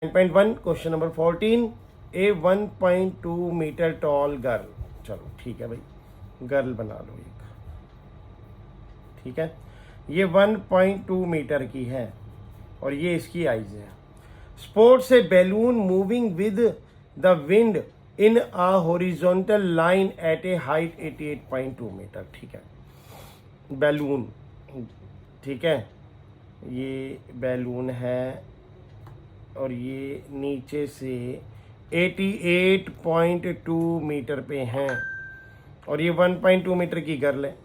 9.1 question number 14 ए 1.2 metre tall girl. चलो ठीक है भाई, गर्ल बना लो एक। ठीक है, ये 1.2 मीटर की है और ये इसकी आइज है। Spots a balloon moving with the wind in a horizontal line at a height 88.2 metre. ठीक है, बैलून, ठीक है, ये बैलून है और ये नीचे से 88.2 मीटर पे हैं और ये 1.2 मीटर की गर्ल है।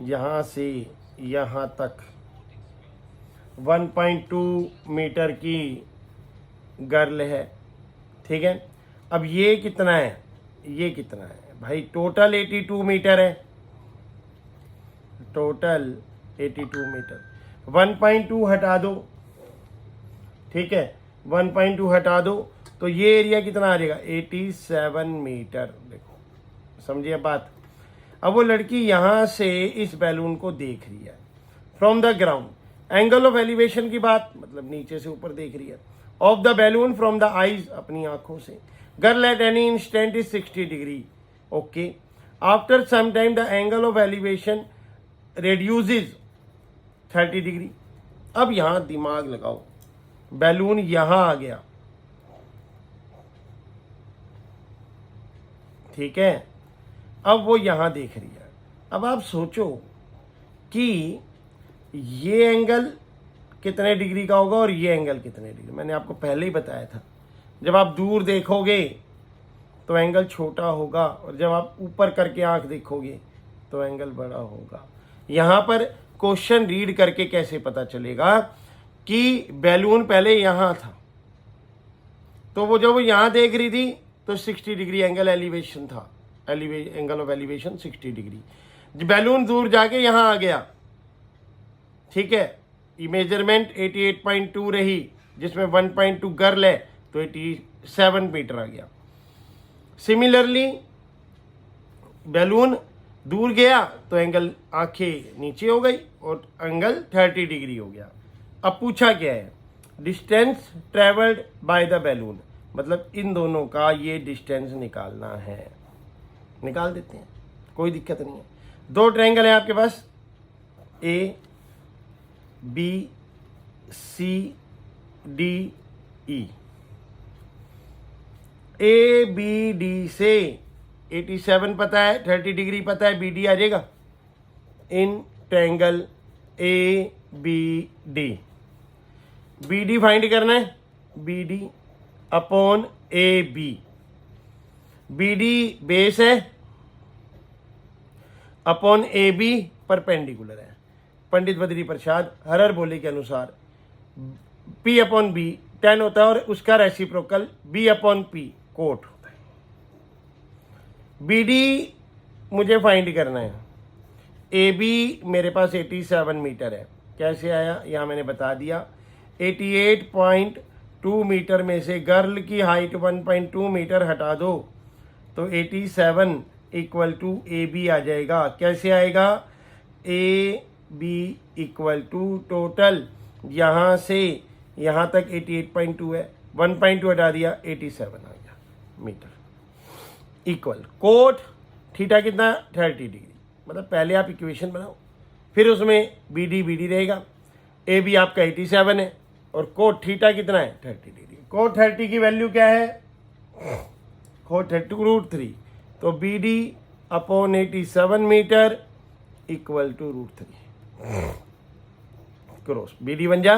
यहाँ से यहाँ तक 1.2 मीटर की गर्ल है। ठीक है, अब ये कितना है, ये कितना है भाई, टोटल 82 मीटर है, टोटल 82 मीटर। 1.2 हटा दो, ठीक है, 1.2 हटा दो तो ये एरिया कितना आ जाएगा, 87 मीटर। देखो समझिए बात। अब वो लड़की यहाँ से इस बैलून को देख रही है from the ground, angle of elevation की बात, मतलब नीचे से ऊपर देख रही है, of the balloon from the eyes, अपनी आंखों से। Girl at any instant is 60 degree. Okay, after some time the angle of elevation reduces 30 degree. अब यहाँ दिमाग लगाओ, बैलून यहां आ गया, ठीक है, अब वो यहां देख रही है। अब आप सोचो कि ये एंगल कितने डिग्री का होगा और ये एंगल कितने डिग्री। मैंने आपको पहले ही बताया था, जब आप दूर देखोगे तो एंगल छोटा होगा और जब आप ऊपर करके आंख देखोगे तो एंगल बड़ा होगा। यहां पर क्वेश्चन रीड करके कैसे पता चलेगा कि बैलून पहले यहां था, तो वो जब वो यहां देख रही थी तो 60 डिग्री एंगल एलिवेशन था, angle of elevation 60 degree. Balloon दूर जाके यहां आ गया, ठीक है, मेजरमेंट 88.2 रही, जिसमें 1.2 गर्ल है तो 87 मीटर आ गया। सिमिलरली बैलून दूर गया तो एंगल, आंखें नीचे हो गई और एंगल 30 डिग्री हो गया। अब पूछा क्या है, distance travelled by the balloon, मतलब इन दोनों का ये डिस्टेंस निकालना है। निकाल देते हैं, कोई दिक्कत नहीं है। दो ट्रायंगल है आपके पास, A B C D E. A B D से 87 पता है, 30 डिग्री पता है, बी डी आ जाएगा। In triangle A B D, B D find करना है, B D upon A B. B D base है अपॉन ए बी परपेंडिकुलर है। पंडित बद्री प्रसाद हरर बोले के अनुसार पी अपॉन बी tan होता है और उसका reciprocal B upon P cot होता है। बी डी मुझे फाइंड करना है, ए बी मेरे पास 87 मीटर है। कैसे आया, यहाँ मैंने बता दिया। 88.2 मीटर में से गर्ल की हाइट 1.2 मीटर हटा दो तो 87 इक्वल टू ए बी आ जाएगा। कैसे आएगा, A B equal to total यहाँ से यहाँ तक 88.2 है, 1.2 हटा दिया 87 आ गया मीटर। इक्वल कोट थीटा कितना, 30 डिग्री। मतलब पहले आप इक्वेशन बनाओ, फिर उसमें बी डी रहेगा, ए बी आपका 87 है और कोट थीटा कितना है, 30 डिग्री। कोट 30 की वैल्यू क्या है, कोट 30 √3, तो B D upon 87 metre equal to √3 cross. B D बन जा,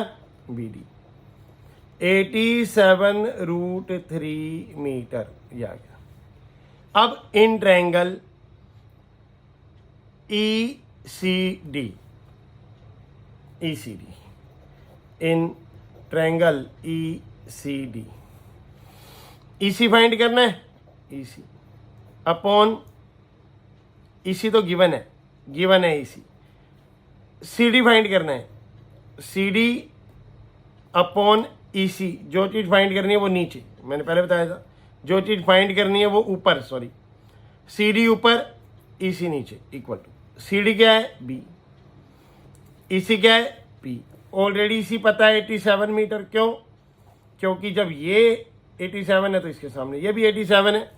बी डी 87 √3 मीटर ये आ गया। अब in triangle E C D, in triangle E C D, E C find करना है, ई सी अपॉन, ई सी तो गिवन है ई सी। सी डी फाइंड करना है, सी डी अपॉन ई सी। जो चीज़ फाइंड करनी है वो नीचे, मैंने पहले बताया था, जो चीज़ फाइंड करनी है वो ऊपर, सॉरी, सी डी ऊपर ई सी नीचे, इक्वल टू सी डी क्या है, बी, ई सी क्या है, पी। ऑलरेडी इसी पता है 87 मीटर। क्यों? क्योंकि जब ये 87 है तो इसके सामने ये भी 87 है,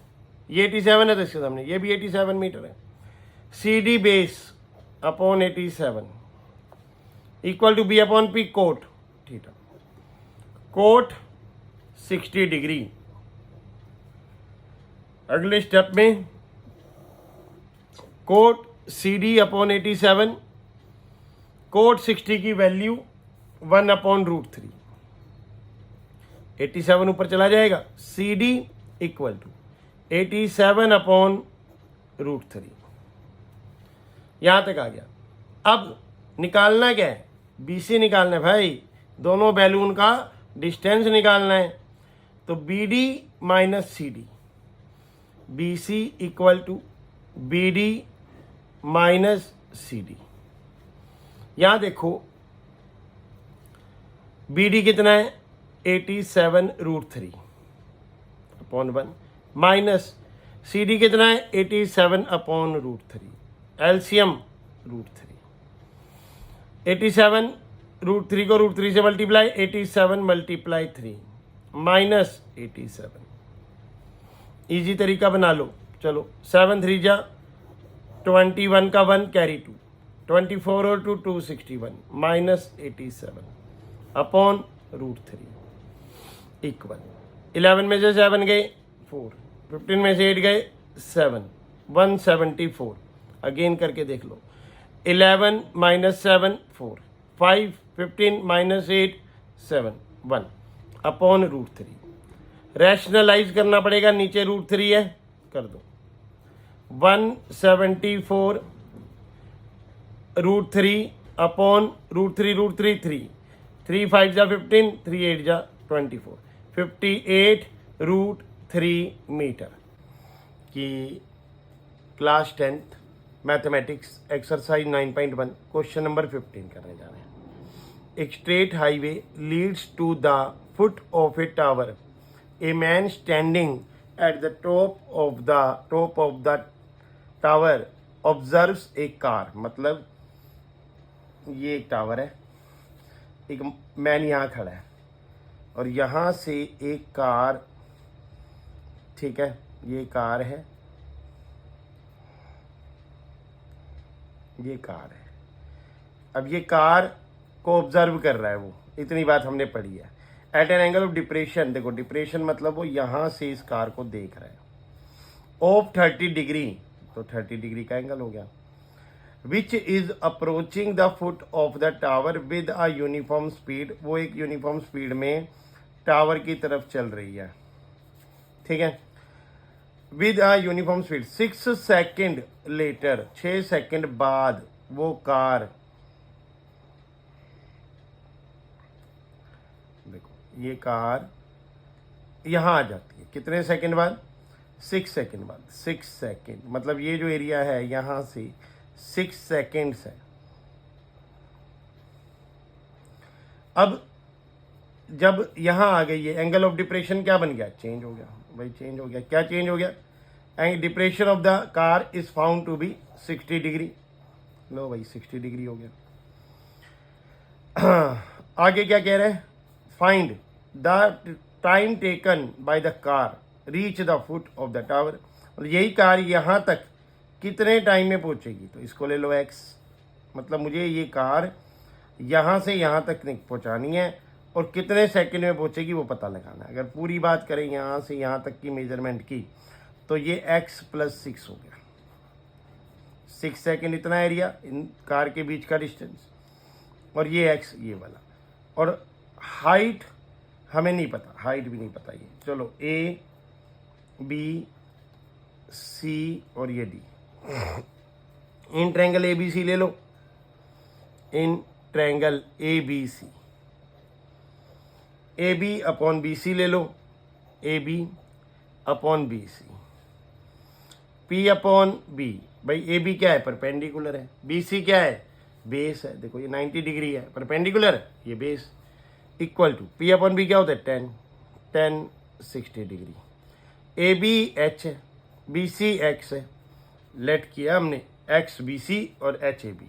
ये 87 है तो इसके सामने ये भी 87 मीटर है। C D base upon 87 equal to B upon P cot theta. Cot 60 degree. अगले स्टेप में cot C D upon 87, cot 60 की वैल्यू 1 अपॉन √3, 87 ऊपर चला जाएगा। C D equal to 87 upon √3। यहां तक आ गया। अब निकालना क्या है? BC निकालना है भाई, दोनों बैलून का डिस्टेंस निकालना है। तो BD minus CD, BC equal to BD minus CD। यहां देखो BD कितना है? 87 √3 अपॉन 1 माइनस CD कितना है? 87 अपॉन √3, एलसीएम √3। 87 √3 को √3 से मल्टीप्लाई, 87 मल्टीप्लाई 3 माइनस 87। इजी तरीका बना लो। चलो 7 3 जा 21 का 1 कैरी 2, 24 और 2 261 माइनस 87 अपॉन √3 इक्वल 11 में से 7 गए 4, 15 में से 8 गए 7, 174। अगेन करके देख लो। 11 माइनस 7 4, 5 15 माइनस 8 7 1 अपॉन √3। रैशनलाइज करना पड़ेगा, नीचे √3 है कर दो। 174 √3 अपॉन √3 3 3 5 जा 15, 3 8 जा 24, 58 √3 मीटर की class 10th mathematics exercise 9.1 question number 15 करने जा रहे हैं। एक straight highway leads to the foot of a tower. A man standing at the top of the tower observes a car. मतलब ये एक टावर है, एक मैन यहाँ खड़ा है और यहाँ से एक कार, ठीक है, ये कार है, ये कार है। अब ये कार को ऑब्जर्व कर रहा है वो, इतनी बात हमने पढ़ी है। At an angle of depression, देखो डिप्रेशन मतलब वो यहाँ से इस कार को देख रहा है, ऑफ 30 डिग्री, तो 30 डिग्री का एंगल हो गया। Which is approaching the foot of the tower with a uniform speed, वो एक यूनिफॉर्म स्पीड में टावर की तरफ चल रही है, ठीक है, with a uniform speed. 6 second later, 6 second बाद वो कार, देखो ये कार यहां आ जाती है, कितने सेकेंड बाद? 6 सेकेंड बाद। 6 सेकेंड मतलब ये जो एरिया है यहां से 6 सेकेंड्स है। अब जब यहां आ गई है, एंगल ऑफ डिप्रेशन क्या बन गया? चेंज हो गया भाई, चेंज हो गया। क्या चेंज हो गया? And depression of the car is found to be 60 degree. लो भाई 60 डिग्री हो गया। आगे क्या कह रहे हैं? Find the time taken by the car reach the foot of the tower. और यही कार यहां तक कितने टाइम में पहुंचेगी? तो इसको ले लो x, मतलब मुझे ये कार यहां से यहां तक पहुंचानी है और कितने सेकंड में पहुंचेगी वो पता लगाना है। अगर पूरी बात करें यहां से यहां तक की मेजरमेंट की, तो ये x + 6 हो गया। 6 सेकेंड इतना एरिया, इन कार के बीच का डिस्टेंस, और ये x ये वाला। और हाइट हमें नहीं पता, हाइट भी नहीं पता ये। चलो a b c और ये d, इन ट्रायंगल ABC ले लो, in triangle ABC, AB upon BC ले लो, AB upon BC, P upon B। भाई AB क्या है? परपेंडिकुलर है। BC क्या है? बेस है। देखो ये 90 डिग्री है, परपेंडिकुलर है, ये base. Equal to P upon B क्या होता है? 10 60 डिग्री। AB H है, BC X है, लेट किया हमने एक्स BC और H AB।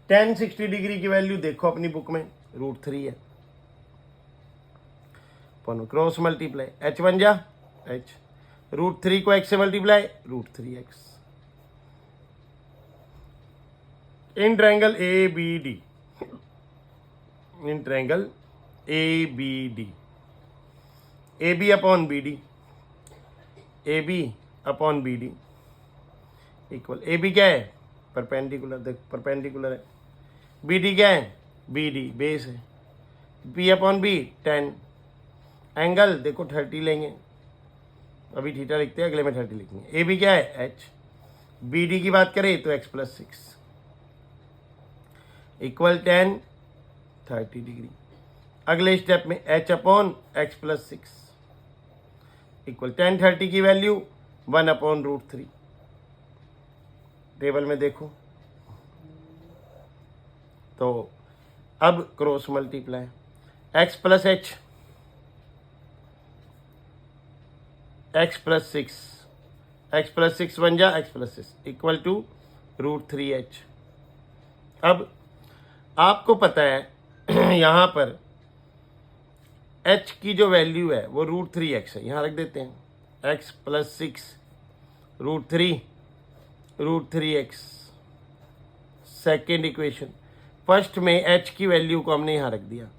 10 60 डिग्री की वैल्यू देखो अपनी बुक में √3 है। अपन क्रॉस मल्टीप्लाई एच बन जा एच, √3 को एक्स से multiply √3x। In triangle A B D, in triangle A B D, A B upon B D, A B upon B D equal, A B क्या है perpendicular, देख perpendicular है, B D क्या है B D base है, B upon B 10, angle देखो 30 लेंगे, अभी थीटा लिखते हैं, अगले में 30 लिखेंगे। ए बी क्या है एच, बी डी की बात करें तो x + 6 इक्वल 10 30 डिग्री। अगले स्टेप में h अपॉन x + 6 इक्वल 10 30 की वैल्यू 1/√3। टेबल में देखो तो अब cross multiply x + h, x + 6, x + 6 बन जा x + 6 इक्वल टू √3h। अब आपको पता है यहाँ पर h की जो वैल्यू है वो √3x है, यहाँ रख देते हैं x + 6 √3x। Second equation, first में h की वैल्यू को हमने यहाँ रख दिया,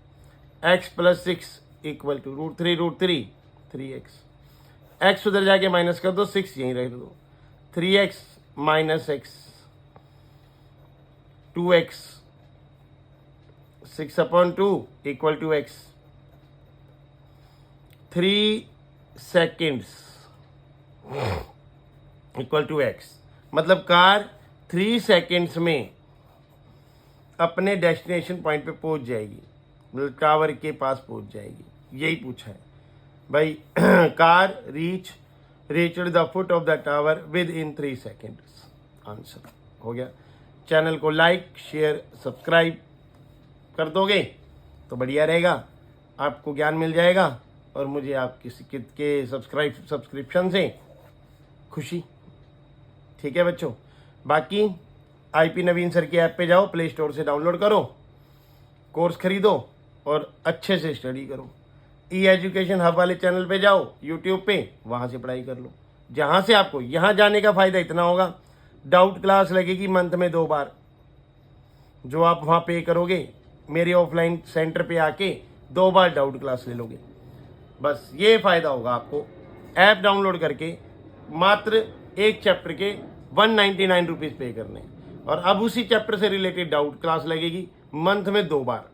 x + 6 equal to √3 3x, x उधर जाके माइनस कर दो, 6 यहीं रख दो, 3x - x 2x, 6/2 equal to x। 3 seconds equal to x, मतलब कार 3 सेकेंड्स में अपने डेस्टिनेशन पॉइंट पे पहुंच जाएगी, मतलब टावर के पास पहुंच जाएगी, यही पूछा है भाई। Car reached the foot of the tower with in 3 seconds. Answer हो गया। चैनल को लाइक शेयर सब्सक्राइब कर दोगे तो बढ़िया रहेगा, आपको ज्ञान मिल जाएगा और मुझे आप किसी के सब्सक्रिप्शन से खुशी। ठीक है बच्चों, बाकी IP नवीन सर की ऐप पे जाओ, प्ले स्टोर से डाउनलोड करो, कोर्स खरीदो और अच्छे से स्टडी करो। एजुकेशन हब वाले चैनल पे जाओ YouTube पे, वहाँ से पढ़ाई कर लो। जहाँ से आपको यहाँ जाने का फ़ायदा इतना होगा, डाउट क्लास लगेगी मंथ में 2 बार, जो आप वहाँ पे करोगे मेरे ऑफलाइन सेंटर पे आके 2 बार डाउट क्लास ले लोगे। बस ये फ़ायदा होगा आपको, ऐप डाउनलोड करके मात्र एक चैप्टर के 199 रुपीज़ पे करने, और अब उसी चैप्टर से रिलेटेड डाउट क्लास लगेगी मंथ में 2 बार।